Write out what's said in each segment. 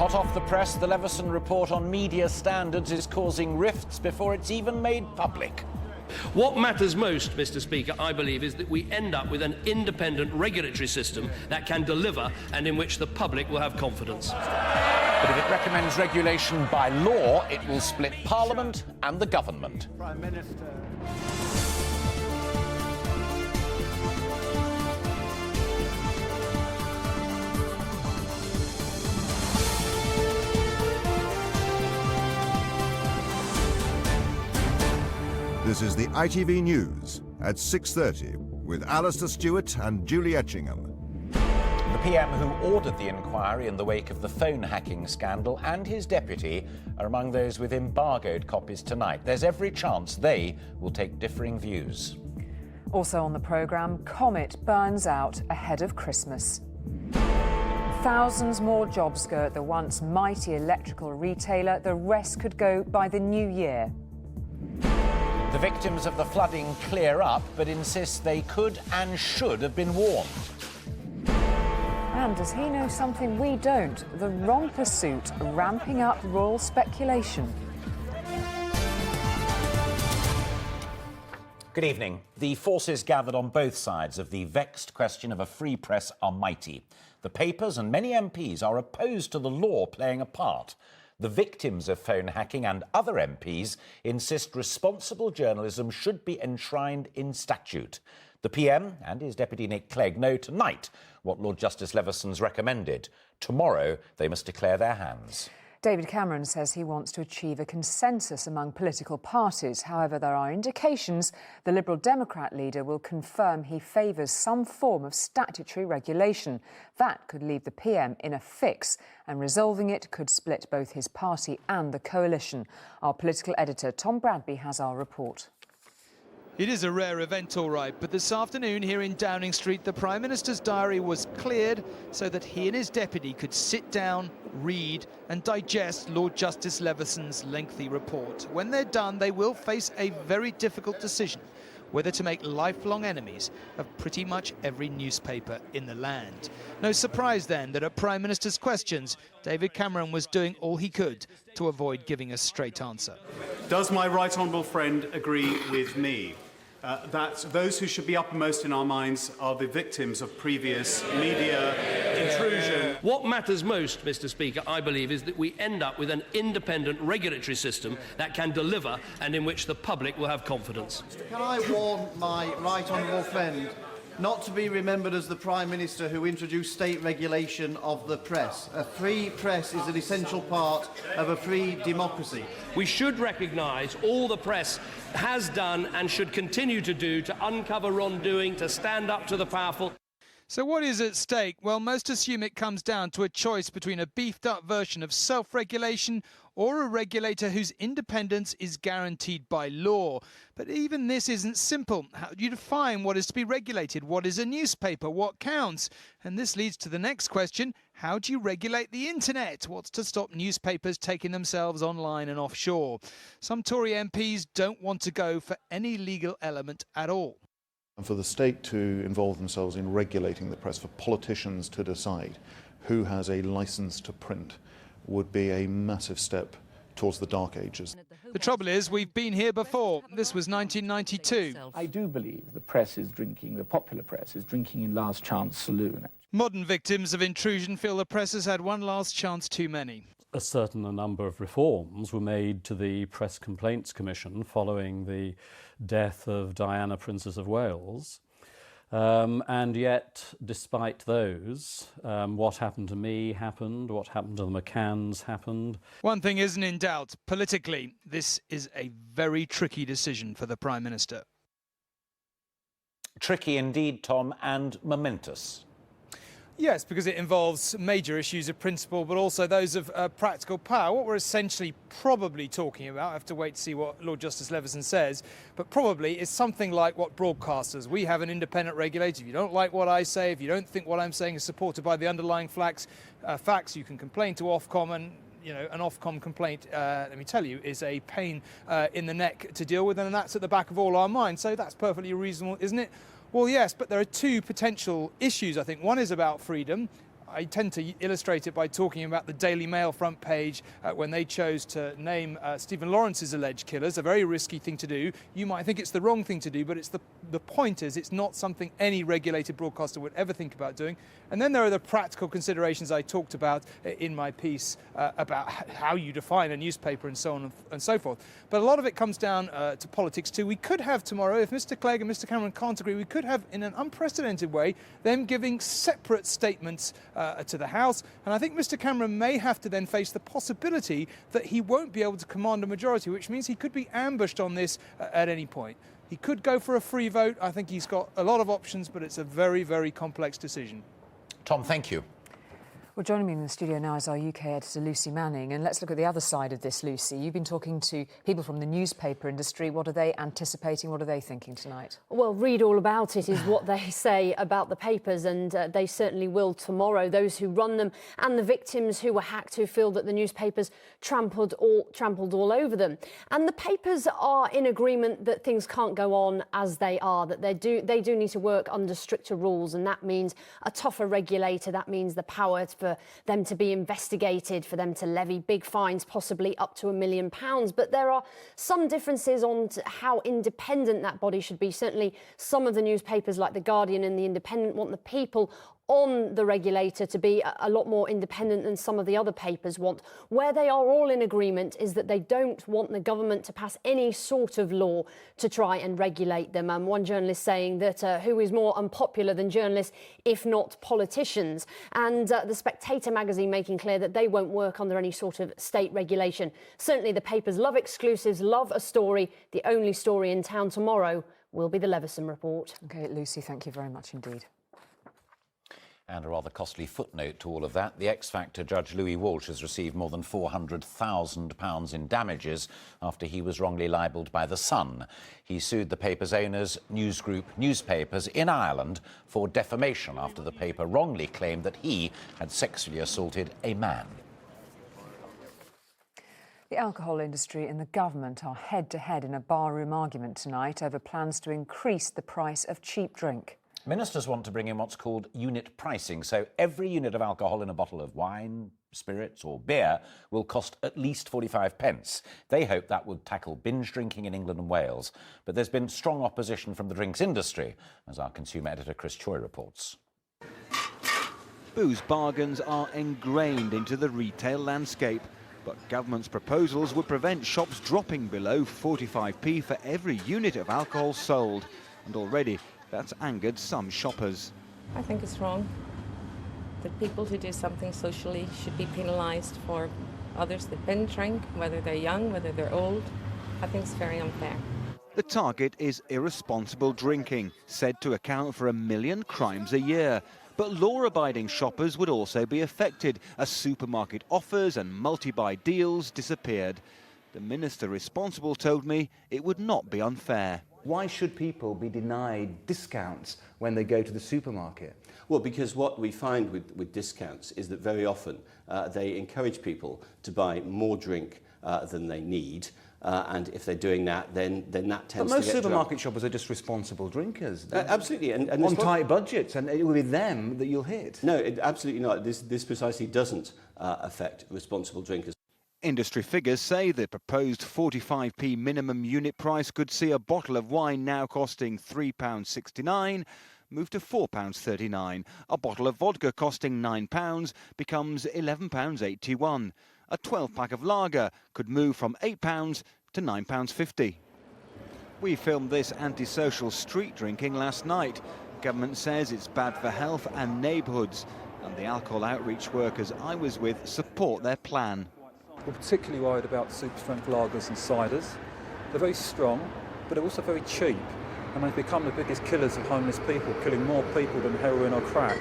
Hot off the press, the Leveson report on media standards is causing rifts before it's even made public. What matters most, Mr. Speaker, I believe, is that we end up with an independent regulatory system that can deliver and in which the public will have confidence. But if it recommends regulation by law, it will split Parliament and the government. Prime Minister. This is the ITV News at 6:30 with Alistair Stewart and Julie Etchingham. The PM who ordered the inquiry in the wake of the phone hacking scandal and his deputy are among those with embargoed copies tonight. There's every chance they will take differing views. Also on the programme, Comet burns out ahead of Christmas. Thousands more jobs go at the once mighty electrical retailer. The rest could go by the new year. The victims of the flooding clear up, but insist they could and should have been warned. And does he know something we don't? The romper suit ramping up royal speculation. Good evening. The forces gathered on both sides of the vexed question of a free press are mighty. The papers and many MPs are opposed to the law playing a part. The victims of phone hacking and other MPs insist responsible journalism should be enshrined in statute. The PM and his deputy Nick Clegg know tonight what Lord Justice Leveson's recommended. Tomorrow they must declare their hands. David Cameron says he wants to achieve a consensus among political parties. However, there are indications the Liberal Democrat leader will confirm he favours some form of statutory regulation. That could leave the PM in a fix, and resolving it could split both his party and the coalition. Our political editor Tom Bradby has our report. It is a rare event, all right, but this afternoon here in Downing Street, the Prime Minister's diary was cleared so that he and his deputy could sit down, read and digest Lord Justice Leveson's lengthy report. When they're done, they will face a very difficult decision, whether to make lifelong enemies of pretty much every newspaper in the land. No surprise then that at Prime Minister's questions, David Cameron was doing all he could to avoid giving a straight answer. Does my right honourable friend agree with me that those who should be uppermost in our minds are the victims of previous media intrusion? What matters most, Mr. Speaker, I believe, is that we end up with an independent regulatory system that can deliver and in which the public will have confidence. Can I warn my right honourable friend not to be remembered as the Prime Minister who introduced state regulation of the press? A free press is an essential part of a free democracy. We should recognise all the press has done and should continue to do to uncover wrongdoing, to stand up to the powerful. So what is at stake? Well, most assume it comes down to a choice between a beefed-up version of self-regulation or a regulator whose independence is guaranteed by law. But even this isn't simple. How do you define what is to be regulated? What is a newspaper? What counts? And this leads to the next question. How do you regulate the internet? What's to stop newspapers taking themselves online and offshore? Some Tory MPs don't want to go for any legal element at all. And for the state to involve themselves in regulating the press, for politicians to decide who has a licence to print, would be a massive step towards the dark ages. The trouble is, we've been here before. This was 1992. I do believe the press is drinking, the popular press is drinking in Last Chance Saloon. Modern victims of intrusion feel the press has had one last chance too many. A certain number of reforms were made to the Press Complaints Commission following the death of Diana, Princess of Wales. And yet, despite those, what happened to me happened, what happened to the McCanns happened. One thing isn't in doubt. Politically, this is a very tricky decision for the Prime Minister. Tricky indeed, Tom, and momentous. Yes, because it involves major issues of principle, but also those of practical power. What we're essentially probably talking about, I have to wait to see what Lord Justice Leveson says, but probably is something like what broadcasters. We have an independent regulator. If you don't like what I say, if you don't think what I'm saying is supported by the underlying facts, you can complain to Ofcom, and an Ofcom complaint, let me tell you, is a pain in the neck to deal with, and that's at the back of all our minds. So that's perfectly reasonable, isn't it? Well, yes, but there are two potential issues, I think. One is about freedom. I tend to illustrate it by talking about the Daily Mail front page when they chose to name Stephen Lawrence's alleged killers, a very risky thing to do. You might think it's the wrong thing to do, but the point is it's not something any regulated broadcaster would ever think about doing. And then there are the practical considerations I talked about in my piece about how you define a newspaper and so on and so forth. But a lot of it comes down to politics too. We could have tomorrow, if Mr Clegg and Mr Cameron can't agree, we could have, in an unprecedented way, them giving separate statements to the House. And I think Mr Cameron may have to then face the possibility that he won't be able to command a majority, which means he could be ambushed on this at any point. He could go for a free vote. I think he's got a lot of options, but it's a very, very complex decision. Tom, thank you. Well, joining me in the studio now is our UK editor, Lucy Manning. And let's look at the other side of this, Lucy. You've been talking to people from the newspaper industry. What are they anticipating? What are they thinking tonight? Well, read all about it is what they say about the papers, and they certainly will tomorrow. Those who run them and the victims who were hacked, who feel that the newspapers trampled all over them. And the papers are in agreement that things can't go on as they are, that they do need to work under stricter rules, and that means a tougher regulator. That means the power for them to be investigated, for them to levy big fines, possibly up to £1 million. But there are some differences on how independent that body should be. Certainly some of the newspapers like The Guardian and The Independent want the people on the regulator to be a lot more independent than some of the other papers want. Where they are all in agreement is that they don't want the government to pass any sort of law to try and regulate them. One journalist saying that who is more unpopular than journalists, if not politicians? And The Spectator magazine making clear that they won't work under any sort of state regulation. Certainly the papers love exclusives, love a story. The only story in town tomorrow will be the Leveson report. OK, Lucy, thank you very much indeed. And a rather costly footnote to all of that. The X Factor judge Louis Walsh has received more than £400,000 in damages after he was wrongly libelled by The Sun. He sued the paper's owners, News Group Newspapers in Ireland, for defamation after the paper wrongly claimed that he had sexually assaulted a man. The alcohol industry and the government are head-to-head in a barroom argument tonight over plans to increase the price of cheap drink. Ministers want to bring in what's called unit pricing, so every unit of alcohol in a bottle of wine, spirits or beer will cost at least 45 pence. They hope that would tackle binge drinking in England and Wales. But there's been strong opposition from the drinks industry, as our consumer editor Chris Choi reports. Booze bargains are ingrained into the retail landscape, but government's proposals would prevent shops dropping below 45p for every unit of alcohol sold. And already that's angered some shoppers. I think it's wrong. The people who do something socially should be penalised for others that binge drink, whether they're young, whether they're old. I think it's very unfair. The target is irresponsible drinking, said to account for 1 million crimes a year. But law-abiding shoppers would also be affected as supermarket offers and multi-buy deals disappeared. The minister responsible told me it would not be unfair. Why should people be denied discounts when they go to the supermarket? Well, because what we find with discounts is that very often they encourage people to buy more drink than they need. And if they're doing that, then that tends to get But most supermarket shoppers are just responsible drinkers. Absolutely. And on tight budgets, and it will be them that you'll hit. No, absolutely not. This precisely doesn't affect responsible drinkers. Industry figures say the proposed 45p minimum unit price could see a bottle of wine now costing £3.69 move to £4.39. A bottle of vodka costing £9 becomes £11.81. A 12-pack of lager could move from £8 to £9.50. We filmed this antisocial street drinking last night. Government says it's bad for health and neighbourhoods, and the alcohol outreach workers I was with support their plan. We're particularly worried about super-strength lagers and ciders. They're very strong, but they're also very cheap, and they've become the biggest killers of homeless people, killing more people than heroin or crack.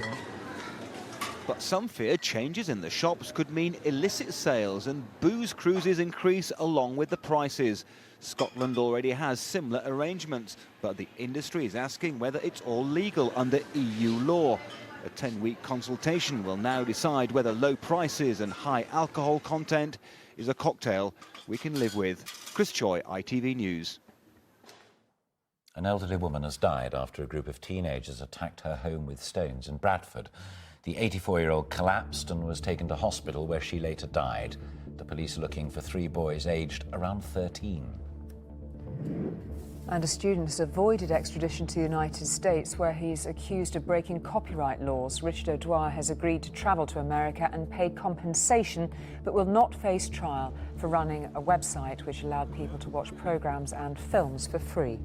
But some fear changes in the shops could mean illicit sales and booze cruises increase along with the prices. Scotland already has similar arrangements, but the industry is asking whether it's all legal under EU law. A 10-week consultation will now decide whether low prices and high alcohol content is a cocktail we can live with. Chris Choi, ITV News. An elderly woman has died after a group of teenagers attacked her home with stones in Bradford. The 84-year-old collapsed and was taken to hospital, where she later died. The police are looking for 3 boys aged around 13. And a student has avoided extradition to the United States, where he's accused of breaking copyright laws. Richard O'Dwyer has agreed to travel to America and pay compensation, but will not face trial for running a website which allowed people to watch programmes and films for free.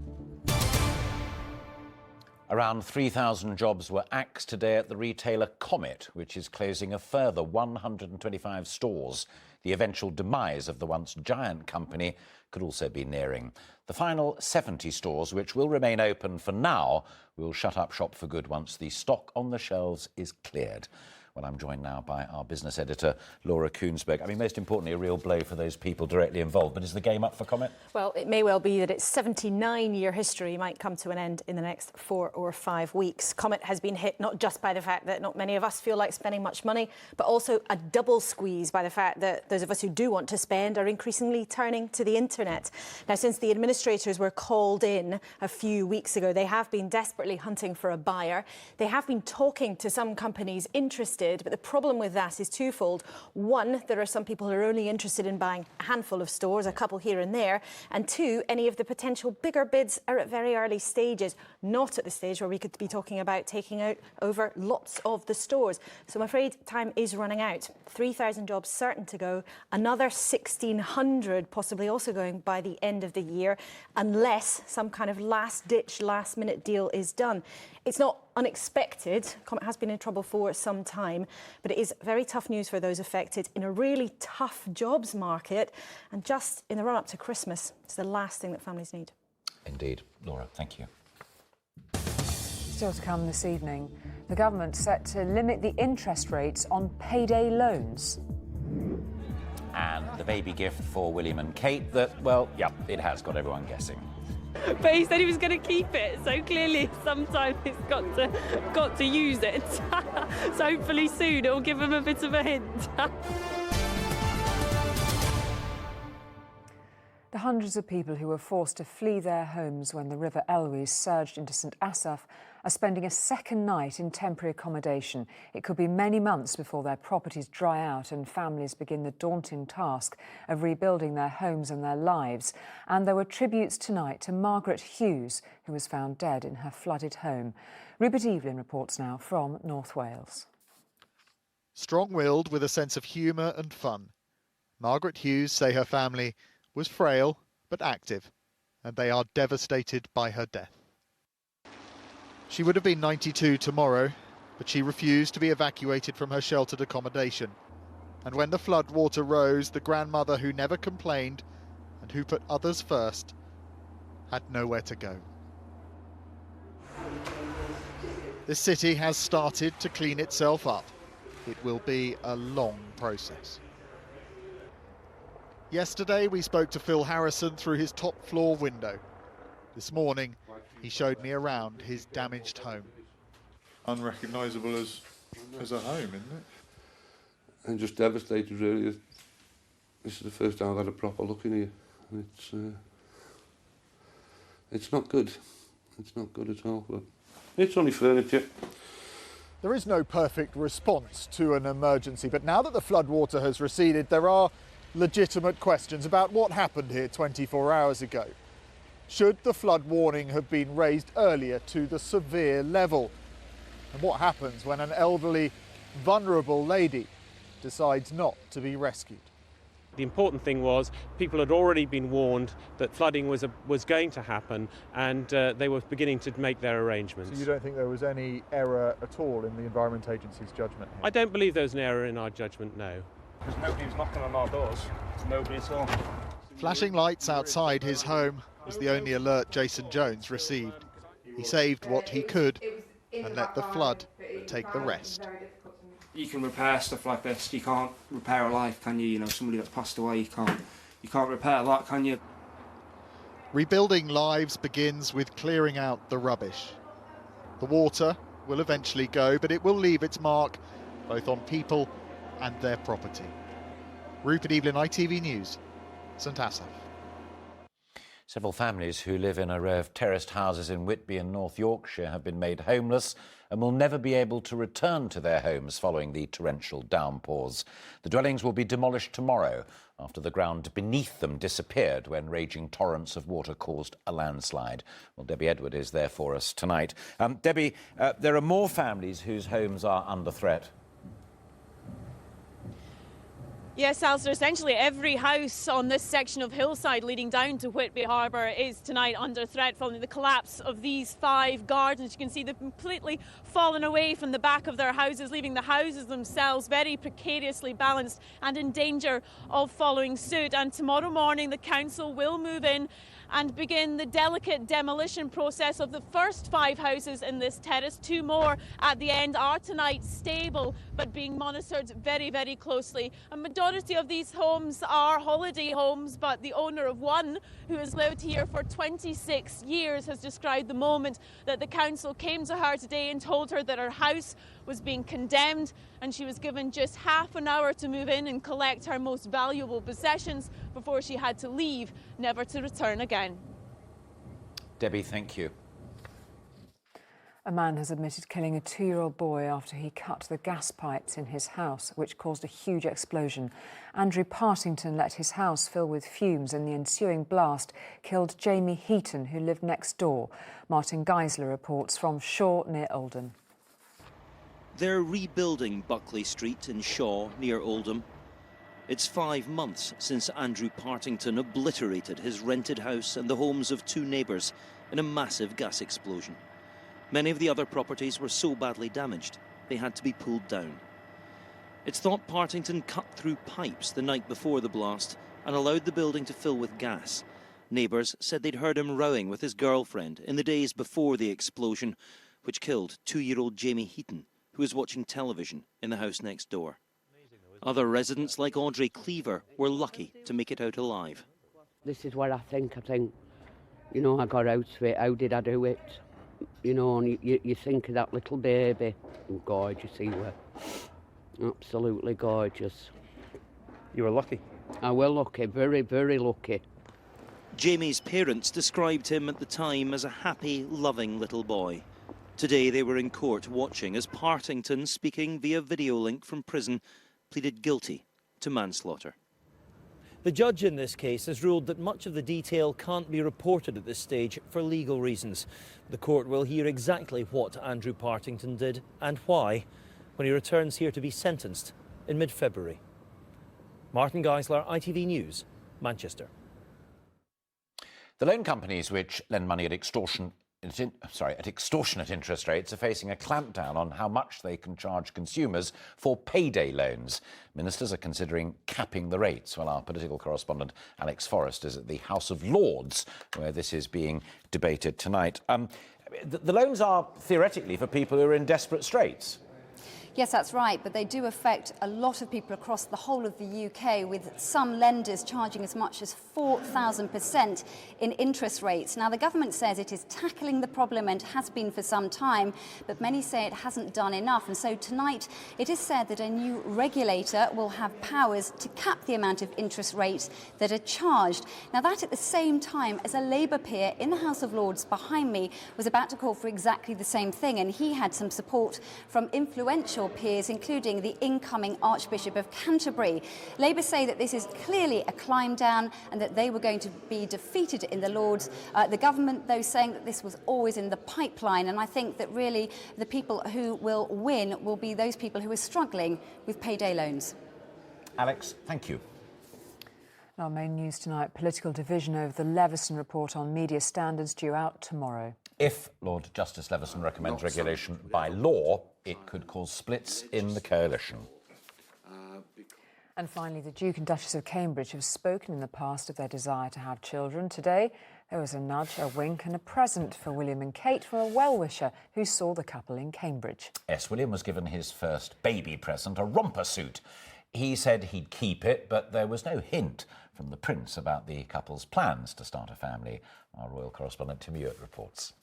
Around 3,000 jobs were axed today at the retailer Comet, which is closing a further 125 stores. The eventual demise of the once giant company could also be nearing. The final 70 stores, which will remain open for now, will shut up shop for good once the stock on the shelves is cleared. Well, I'm joined now by our business editor, Laura Koonsberg. I mean, most importantly, a real blow for those people directly involved. But is the game up for Comet? Well, it may well be that its 79-year history might come to an end in the next 4 or 5 weeks. Comet has been hit not just by the fact that not many of us feel like spending much money, but also a double squeeze by the fact that those of us who do want to spend are increasingly turning to the internet. Now, since the administrators were called in a few weeks ago, they have been desperately hunting for a buyer. They have been talking to some companies interested, but the problem with that is twofold. One, there are some people who are only interested in buying a handful of stores, a couple here and there. And two, any of the potential bigger bids are at very early stages, not at the stage where we could be talking about taking over lots of the stores. So I'm afraid time is running out. 3,000 jobs certain to go, another 1,600 possibly also going by the end of the year, unless some kind of last-ditch, last-minute deal is done. It's not unexpected. Comet has been in trouble for some time, but it is very tough news for those affected in a really tough jobs market. And just in the run-up to Christmas, it's the last thing that families need. Indeed. Laura, thank you. Still to come this evening, the government set to limit the interest rates on payday loans. And the baby gift for William and Kate that, well, yeah, it has got everyone guessing. But he said he was going to keep it, so clearly sometime it's got to use it. So hopefully soon it'll give him a bit of a hint. The hundreds of people who were forced to flee their homes when the River Eloise surged into St Asaph are spending a second night in temporary accommodation. It could be many months before their properties dry out and families begin the daunting task of rebuilding their homes and their lives. And there were tributes tonight to Margaret Hughes, who was found dead in her flooded home. Rupert Evelyn reports now from North Wales. Strong-willed with a sense of humour and fun, Margaret Hughes say her family was frail but active, and they are devastated by her death. She would have been 92 tomorrow, but she refused to be evacuated from her sheltered accommodation. And when the flood water rose, the grandmother who never complained and who put others first had nowhere to go. This city has started to clean itself up. It will be a long process. Yesterday we spoke to Phil Harrison through his top floor window. This morning he showed me around his damaged home. Unrecognisable as a home, isn't it? I'm just devastated really. This is the first time I've had a proper look in here. And it's not good. It's not good at all, but it's only furniture. There is no perfect response to an emergency, but now that the floodwater has receded, there are legitimate questions about what happened here 24 hours ago. Should the flood warning have been raised earlier to the severe level? And what happens when an elderly, vulnerable lady decides not to be rescued? The important thing was people had already been warned that flooding was going to happen, and they were beginning to make their arrangements. So you don't think there was any error at all in the Environment Agency's judgment here? I don't believe there was an error in our judgment, no. Because nobody was knocking on our doors. Nobody at all. Flashing lights outside his home was the only alert Jason Jones received. He saved what he could and let the flood take the rest. You can repair stuff like this. You can't repair a life, can you? You know, somebody that's passed away, you can't repair that, can you? Rebuilding lives begins with clearing out the rubbish. The water will eventually go, but it will leave its mark both on people and their property. Rupert Evelyn, ITV News, St Asaph. Several families who live in a row of terraced houses in Whitby in North Yorkshire have been made homeless and will never be able to return to their homes following the torrential downpours. The dwellings will be demolished tomorrow after the ground beneath them disappeared when raging torrents of water caused a landslide. Well, Debbie Edward is there for us tonight. Debbie, there are more families whose homes are under threat. Yes, Alistair, essentially every house on this section of hillside leading down to Whitby Harbour is tonight under threat following the collapse of these 5 gardens. You can see they've completely fallen away from the back of their houses, leaving the houses themselves very precariously balanced and in danger of following suit. And tomorrow morning the council will move in and begin the delicate demolition process of the first 5 houses in this terrace. 2 more at the end are tonight stable but being monitored very, very closely. A majority of these homes are holiday homes, but the owner of one, who has lived here for 26 years, has described the moment that the council came to her today and told her that her house was being condemned and she was given just half an hour to move in and collect her most valuable possessions before she had to leave, never to return again. Debbie, thank you. A man has admitted killing a 2-year-old boy after he cut the gas pipes in his house, which caused a huge explosion. Andrew Partington let his house fill with fumes, and the ensuing blast killed Jamie Heaton, who lived next door. Martin Geisler reports from Shaw near Oldham. They're rebuilding Buckley Street in Shaw near Oldham. It's 5 months since Andrew Partington obliterated his rented house and the homes of 2 neighbours in a massive gas explosion. Many of the other properties were so badly damaged, they had to be pulled down. It's thought Partington cut through pipes the night before the blast and allowed the building to fill with gas. Neighbours said they'd heard him rowing with his girlfriend in the days before the explosion, which killed 2-year-old Jamie Heaton, who was watching television in the house next door. Other residents, like Audrey Cleaver, were lucky to make it out alive. This is what I think, you know, I got out of it. How did I do it? You know, and you think of that little baby. And gorgeous he were. Absolutely gorgeous. You were lucky? I were lucky, very, very lucky. Jamie's parents described him at the time as a happy, loving little boy. Today they were in court watching as Partington, speaking via video link from prison, pleaded guilty to manslaughter. The judge in this case has ruled that much of the detail can't be reported at this stage for legal reasons. The court will hear exactly what Andrew Partington did and why when he returns here to be sentenced in mid-February. Martin Geisler, ITV News, Manchester. The loan companies which lend money at extortionate interest rates are facing a clampdown on how much they can charge consumers for payday loans. Ministers are considering capping the rates. Well, our political correspondent Alex Forrest is at the House of Lords, where this is being debated tonight. The loans are theoretically for people who are in desperate straits. Yes, that's right, but they do affect a lot of people across the whole of the UK, with some lenders charging as much as 4,000% in interest rates. Now, the government says it is tackling the problem and has been for some time, but many say it hasn't done enough. And so tonight, it is said that a new regulator will have powers to cap the amount of interest rates that are charged. Now, that at the same time as a Labour peer in the House of Lords behind me was about to call for exactly the same thing, and he had some support from influential peers, including the incoming Archbishop of Canterbury. Labour say that this is clearly a climb down and that they were going to be defeated in the Lords. The government, though, saying that this was always in the pipeline, and I think that really the people who will win will be those people who are struggling with payday loans. Alex, thank you. Our main news tonight, political division over the Leveson report on media standards due out tomorrow. If Lord Justice Leveson recommends regulation by law, it could cause splits in the coalition. And finally, the Duke and Duchess of Cambridge have spoken in the past of their desire to have children. Today, there was a nudge, a wink and a present for William and Kate from a well-wisher who saw the couple in Cambridge. Yes, William was given his first baby present, a romper suit. He said he'd keep it, but there was no hint from the Prince about the couple's plans to start a family. Our royal correspondent Tim Ewart reports.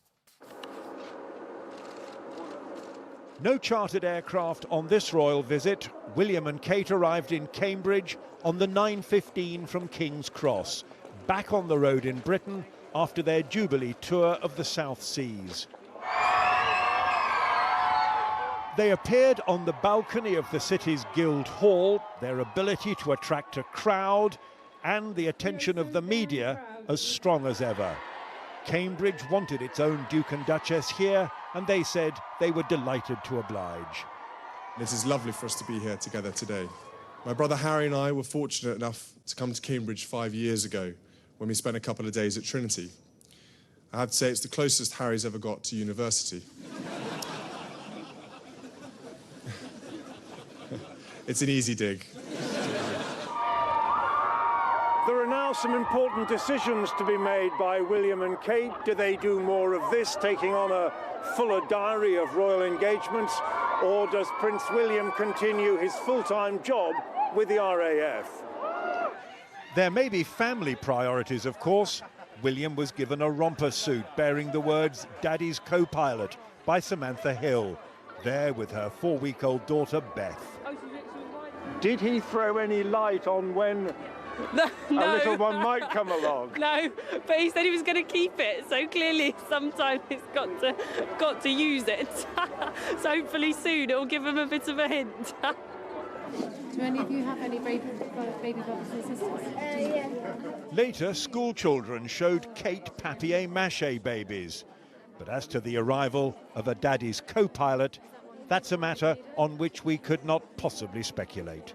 No chartered aircraft on this royal visit. William and Kate arrived in Cambridge on the 9:15 from King's Cross. Back on the road in Britain, after their Jubilee tour of the South Seas. They appeared on the balcony of the city's Guildhall, their ability to attract a crowd and the attention of the media as strong as ever. Cambridge wanted its own Duke and Duchess here, and they said they were delighted to oblige. It is lovely for us to be here together today. My brother Harry and I were fortunate enough to come to Cambridge 5 years ago when we spent a couple of days at Trinity. I have to say it's the closest Harry's ever got to university. It's an easy dig. There are now some important decisions to be made by William and Kate. Do they do more of this, taking on a fuller diary of royal engagements, or does Prince William continue his full-time job with the RAF? There may be family priorities, of course. William was given a romper suit bearing the words "Daddy's co-pilot" by Samantha Hill, there with her 4-week-old daughter Beth. Did he throw any light on when a little one might come along? No, but he said he was going to keep it, so clearly sometime he's got to use it. So hopefully soon it will give him a bit of a hint. Do any of you have any baby brothers and sisters? Yeah. Later, school children showed Kate papier-mâché babies. But as to the arrival of a daddy's co-pilot, that's a matter on which we could not possibly speculate.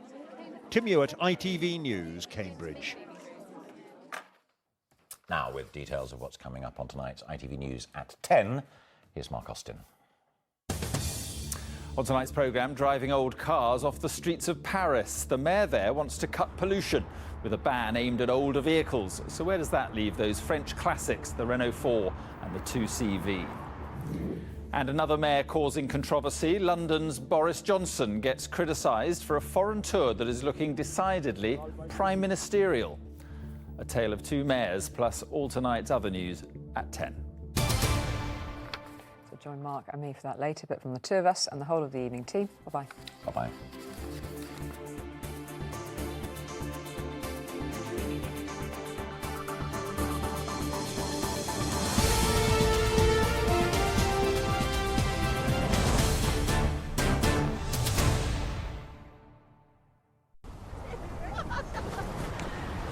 Tim Ewart, ITV News, Cambridge. Now, with details of what's coming up on tonight's ITV News at 10, here's Mark Austin. On tonight's programme, driving old cars off the streets of Paris. The mayor there wants to cut pollution with a ban aimed at older vehicles. So where does that leave those French classics, the Renault 4 and the 2CV? And another mayor causing controversy. London's Boris Johnson gets criticised for a foreign tour that is looking decidedly prime ministerial. A tale of two mayors, plus all tonight's other news at 10. So join Mark and me for that later, but from the two of us and the whole of the evening team, bye-bye. Bye-bye.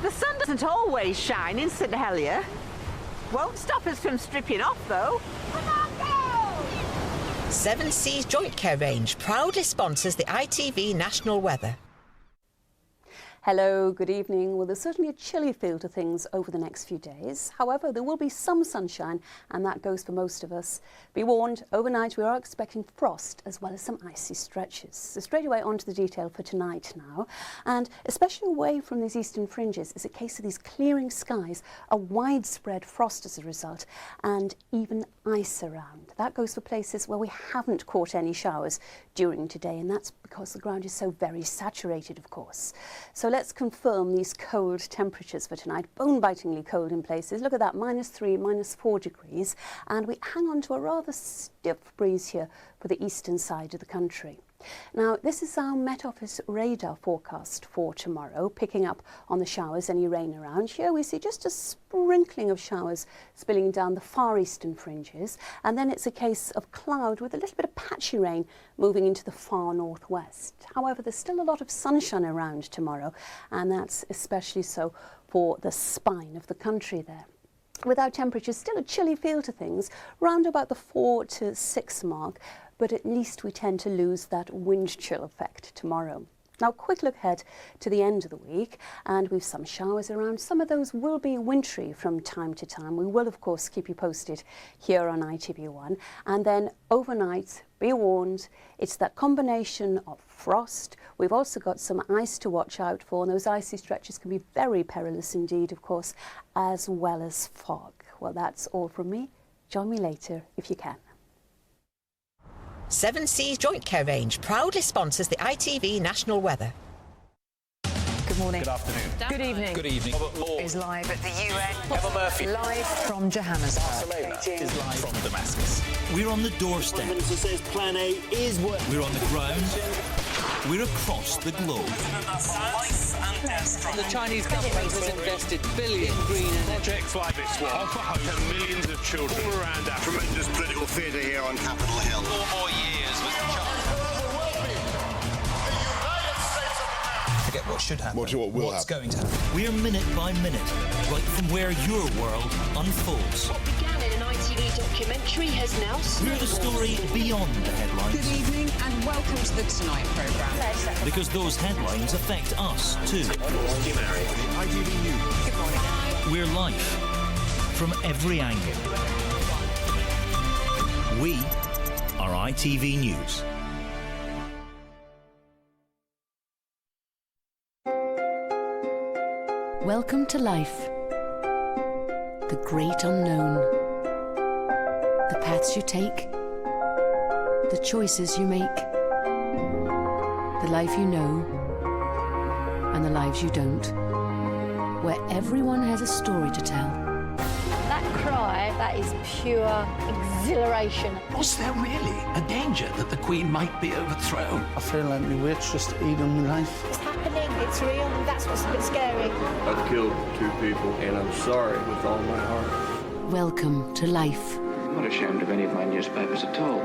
The sun doesn't always shine in St Helier. Won't stop us from stripping off, though. Seven Seas Joint Care range proudly sponsors the ITV National Weather. Hello, good evening. Well, there's certainly a chilly feel to things over the next few days. However, there will be some sunshine, and that goes for most of us. Be warned, overnight we are expecting frost as well as some icy stretches. So straight away onto the detail for tonight now. And especially away from these eastern fringes is a case of these clearing skies, a widespread frost as a result, and even ice around. That goes for places where we haven't caught any showers during today, and that's because the ground is so very saturated, of course. So let's confirm these cold temperatures for tonight. Bone-bitingly cold in places. Look at that, -3, -4 degrees. And we hang on to a rather stiff breeze here for the eastern side of the country. Now, this is our Met Office radar forecast for tomorrow, picking up on the showers, any rain around. Here we see just a sprinkling of showers spilling down the far eastern fringes, and then it's a case of cloud with a little bit of patchy rain moving into the far northwest. However, there's still a lot of sunshine around tomorrow, and that's especially so for the spine of the country there. With our temperatures, still a chilly feel to things, round about the 4 to 6 mark, but at least we tend to lose that wind chill effect tomorrow. Now, quick look ahead to the end of the week, and we've some showers around. Some of those will be wintry from time to time. We will, of course, keep you posted here on ITV1. And then overnight, be warned, it's that combination of frost. We've also got some ice to watch out for, and those icy stretches can be very perilous indeed, of course, as well as fog. Well, that's all from me. Join me later if you can. Seven Seas Joint Care range proudly sponsors the ITV National Weather. Good morning. Good afternoon. Good evening. Good evening. Robert Moore is live at the UN. Emma Murphy. Live from Johannesburg. Barcelona is live from Damascus. We're on the doorstep. Prime Minister says Plan A is working. We're on the ground. We're across the globe. The Chinese government has invested billions in green projects like this one offer hope to millions of children all around Africa. Tremendous political theatre here on Capitol Hill. 4 more years, Mr. Chancellor. Forget what should happen. What will What's happen? going to happen? We're minute by minute, right from where your world unfolds. What began in an ITV documentary has now We're the story beyond the headlines. Good evening and welcome to the Tonight programme. Because those headlines affect us too. ITV News. Good morning. We're live from every angle. We are ITV News. Welcome to life. The great unknown. The paths you take. The choices you make. The life you know. And the lives you don't. Where everyone has a story to tell. That cry, that is pure exhilaration. Was there really a danger that the Queen might be overthrown? I feel like my weight's just eating my life. It's happening, it's real, and that's what's a bit scary. I've killed 2 people, and I'm sorry with all my heart. Welcome to life. I'm not ashamed of any of my newspapers at all.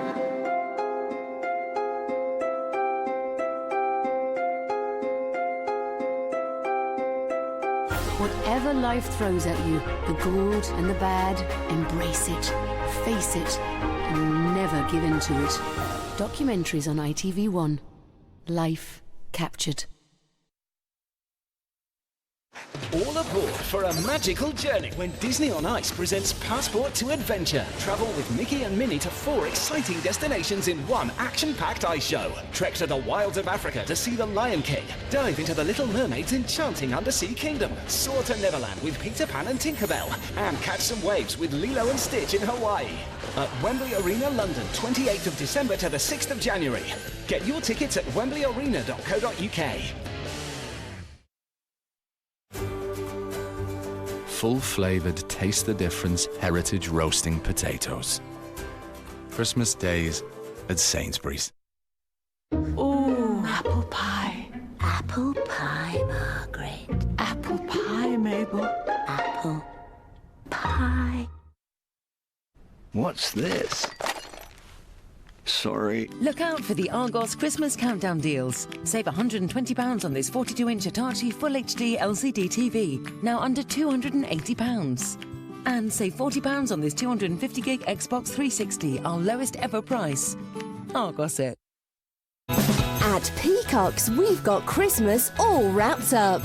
Whatever life throws at you, the good and the bad, embrace it, face it, and never give in to it. Documentaries on ITV1. Life captured. All aboard for a magical journey when Disney on Ice presents Passport to Adventure. Travel with Mickey and Minnie to 4 exciting destinations in one action-packed ice show. Trek to the wilds of Africa to see the Lion King. Dive into the Little Mermaid's enchanting undersea kingdom. Soar to Neverland with Peter Pan and Tinkerbell. And catch some waves with Lilo and Stitch in Hawaii. At Wembley Arena, London, 28th of December to the 6th of January. Get your tickets at wembleyarena.co.uk. Full-flavoured, taste the difference heritage roasting potatoes. Christmas days at Sainsbury's. Ooh, apple pie. Apple pie, Margaret. Apple pie, Mabel. Apple pie. What's this? Sorry. Look out for the Argos Christmas Countdown deals. Save £120 on this 42-inch Hitachi Full HD LCD TV, now under £280. And save £40 on this 250gig Xbox 360, our lowest ever price. Argos it. At Peacocks, we've got Christmas all wrapped up.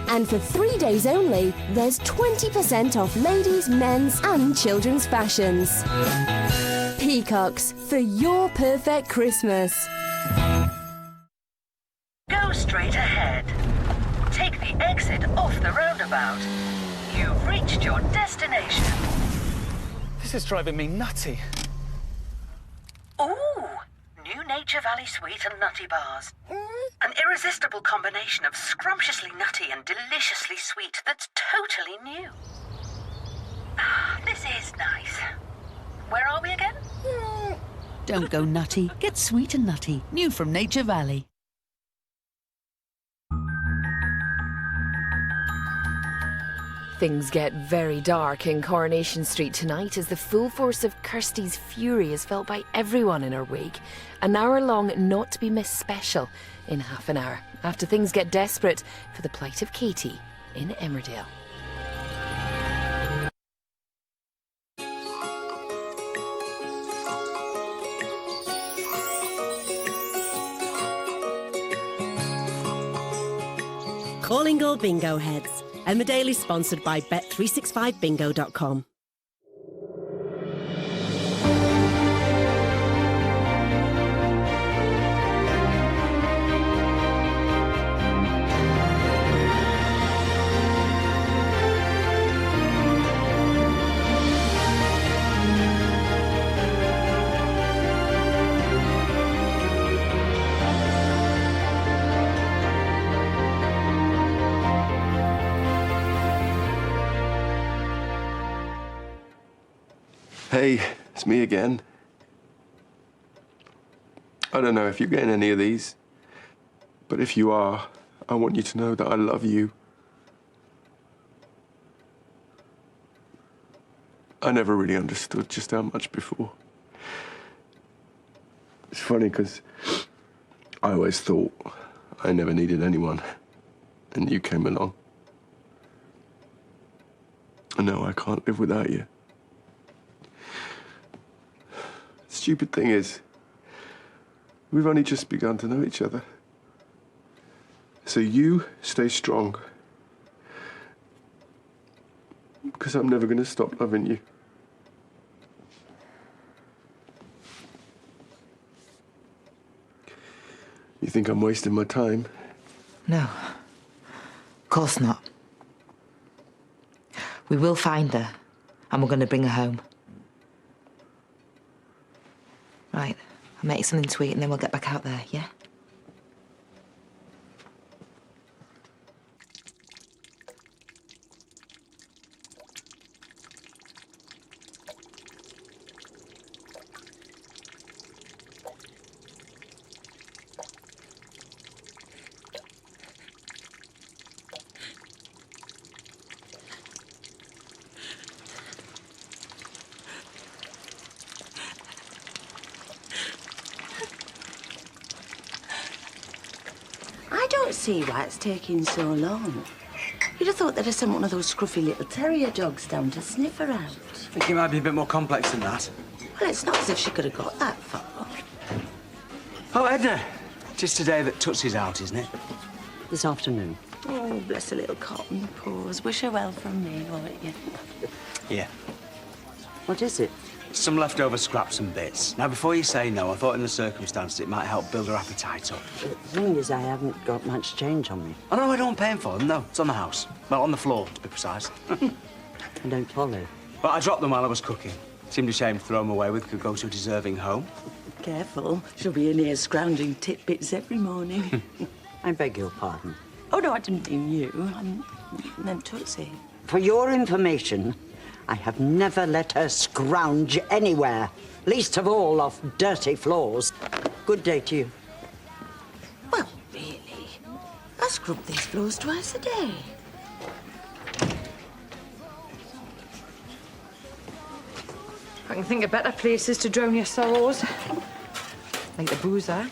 And for 3 days only, there's 20% off ladies', men's and children's fashions. Peacocks, for your perfect Christmas. Go straight ahead. Take the exit off the roundabout. You've reached your destination. This is driving me nutty. Ooh, new Nature Valley Sweet and Nutty Bars. An irresistible combination of scrumptiously nutty and deliciously sweet that's totally new. This is nice. Where are we again? Don't go nutty. Get sweet and nutty. New from Nature Valley. Things get very dark in Coronation Street tonight as the full force of Kirsty's fury is felt by everyone in her wake. An hour-long not-to-be-missed special in half an hour after things get desperate for the plight of Katie in Emmerdale. Calling all bingo heads. Emmerdale is sponsored by Bet365bingo.com. Hey, it's me again. I don't know if you're getting any of these, but if you are, I want you to know that I love you. I never really understood just how much before. It's funny because I always thought I never needed anyone, and you came along. I know I can't live without you. Stupid thing is, we've only just begun to know each other. So you stay strong, because I'm never going to stop loving you. You think I'm wasting my time? No. Of course not. We will find her, and we're going to bring her home. Right. I'll make something to eat, and then we'll get back out there, yeah? I don't see why it's taking so long. You'd have thought they'd have sent one of those scruffy little terrier dogs down to sniff her out. I think it might be a bit more complex than that. Well, it's not as if she could have got that far. Oh, Edna, it's today that Tootsie's out, isn't it? This afternoon. Oh, bless her little cotton paws. Wish her well from me, won't you? Yeah. What is it? Some leftover scraps and bits. Now, before you say no, I thought in the circumstances it might help build her appetite up. The thing is, I haven't got much change on me. Oh, no, I don't pay for them, no. It's on the house. Well, on the floor, to be precise. I don't follow. But I dropped them while I was cooking. Seemed a shame to throw them away with, could go to a deserving home. Careful. She'll be in here scrounging titbits every morning. I beg your pardon. Oh, no, I didn't mean you. I meant Tootsie. For your information, I have never let her scrounge anywhere, least of all off dirty floors. Good day to you. Well, really? I scrub these floors twice a day. I can think of better places to drown your sorrows. Like the boozer.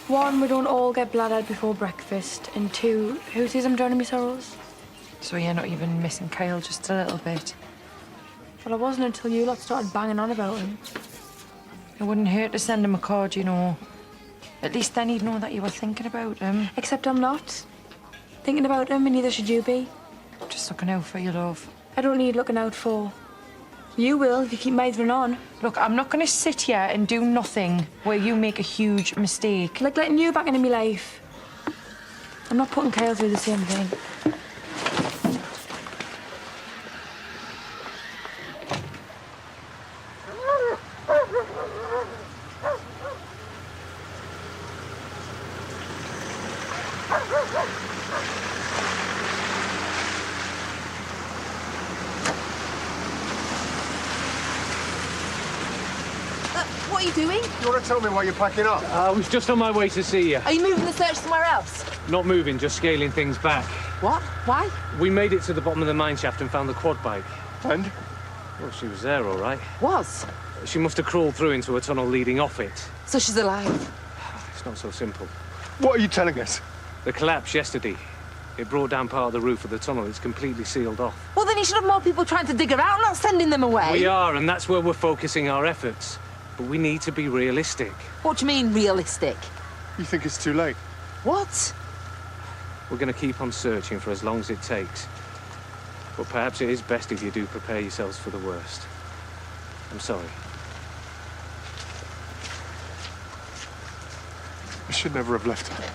1, we don't all get bladdered before breakfast. And 2, who says I'm drowning my sorrows? So you're not even missing Kyle just a little bit? Well, I wasn't until you lot started banging on about him. It wouldn't hurt to send him a card, you know. At least then he'd know that you were thinking about him. Except I'm not. Thinking about him, and neither should you be. Just looking out for you, love. I don't need looking out for. You will if you keep mithering on. Look, I'm not going to sit here and do nothing where you make a huge mistake. Like letting you back into my life. I'm not putting Kyle through the same thing. What are you doing? You want to tell me why you're packing up? I was just on my way to see you. Are you moving the search somewhere else? Not moving, just scaling things back. What? Why? We made it to the bottom of the mine shaft and found the quad bike. And? Well, she was there, all right. Was? She must have crawled through into a tunnel leading off it. So she's alive? It's not so simple. What are you telling us? The collapse yesterday. It brought down part of the roof of the tunnel. It's completely sealed off. Well, then you should have more people trying to dig her out, not sending them away. We are, and that's where we're focusing our efforts. But we need to be realistic. What do you mean, realistic? You think it's too late? What? We're going to keep on searching for as long as it takes. But perhaps it is best if you do prepare yourselves for the worst. I'm sorry. I should never have left her.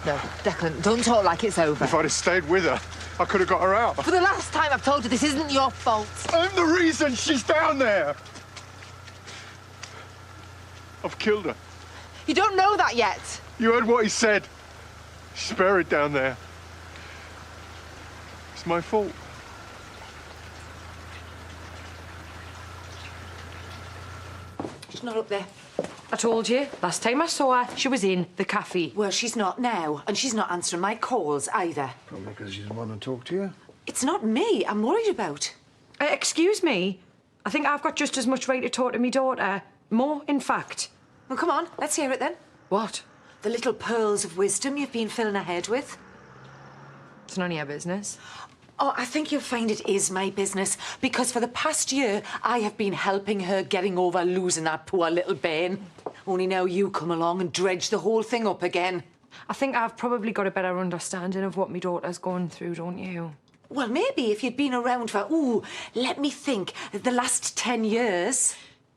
No, Declan, don't talk like it's over. If I'd have stayed with her, I could have got her out. For the last time, I've told you this isn't your fault. I'm the reason she's down there. I've killed her. You don't know that yet. You heard what he said. She's buried down there. It's my fault. She's not up there. I told you, last time I saw her, she was in the cafe. Well, she's not now, and she's not answering my calls either. Probably because she doesn't want to talk to you. It's not me I'm worried about. Excuse me? I think I've got just as much right to talk to me daughter. More, in fact. Well, come on, let's hear it then. What? The little pearls of wisdom you've been filling her head with. It's none of your business. Oh, I think you'll find it is my business, because for the past year, I have been helping her getting over losing that poor little Ben. Only now you come along and dredge the whole thing up again. I think I've probably got a better understanding of what my daughter's going through, don't you? Well, maybe if you'd been around for, let me think, the last 10 years.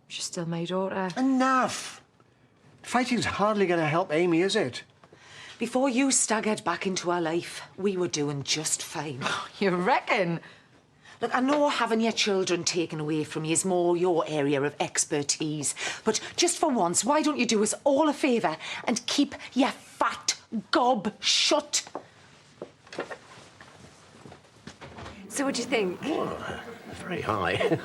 She's still my daughter. Enough! Fighting's hardly going to help Amy, is it? Before you staggered back into our life, we were doing just fine. You reckon? Look, I know having your children taken away from you is more your area of expertise, but just for once, why don't you do us all a favour and keep your fat gob shut? So what do you think? Very high.